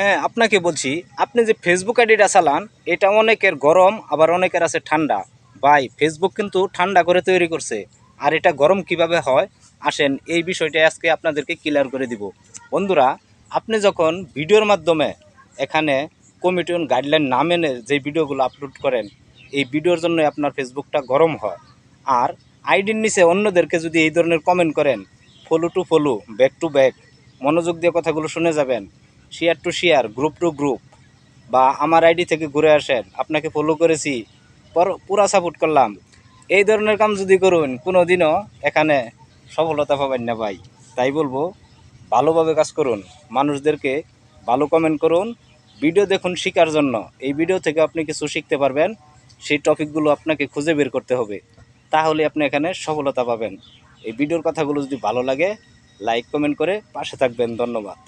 হ্যাঁ, আপনাকে বলছি, আপনি যে ফেসবুক আইডিটা চালান, এটা অনেকের গরম আবার অনেকের আছে ঠান্ডা। ভাই, ফেসবুক কিন্তু ঠান্ডা করে তৈরি করছে। আর এটা গরম কিভাবে হয়, আসেন এই বিষয়টা আজকে আপনাদেরকে ক্লিয়ার করে দিব। বন্ধুরা, আপনি যখন ভিডিওর মাধ্যমে এখানে কমিটি গাইডলাইন না মেনে যে ভিডিওগুলো আপলোড করেন, এই ভিডিওর জন্য আপনার ফেসবুকটা গরম হয়। আর আইডির নিচে অন্যদেরকে যদি এই ধরনের কমেন্ট করেন, follow to follow, back to back, মনোযোগ দিয়ে কথাগুলো শুনে যাবেন, share to share, group to group, বা আমার আইডি থেকে ঘুরে আসেন, আপনাকে ফলো করেছি, পুরা সাপোর্ট করলাম, এই ধরনের কাম যদি করুন, কোনো দিনও এখানে সফলতা পাবেন না ভাই। তাই বলবো, ভালোভাবে কাজ করুন, মানুষদেরকে ভালো কমেন্ট করুন, ভিডিও দেখুন শেখার জন্য। এই ভিডিও থেকে আপনি কিছু শিখতে পারবেন, সেই টপিকগুলো আপনাকে খুঁজে বের করতে হবে, তাহলে আপনি এখানে সফলতা পাবেন। এই ভিডিওর কথাগুলো যদি ভালো লাগে, লাইক কমেন্ট করে পাশে থাকবেন। ধন্যবাদ।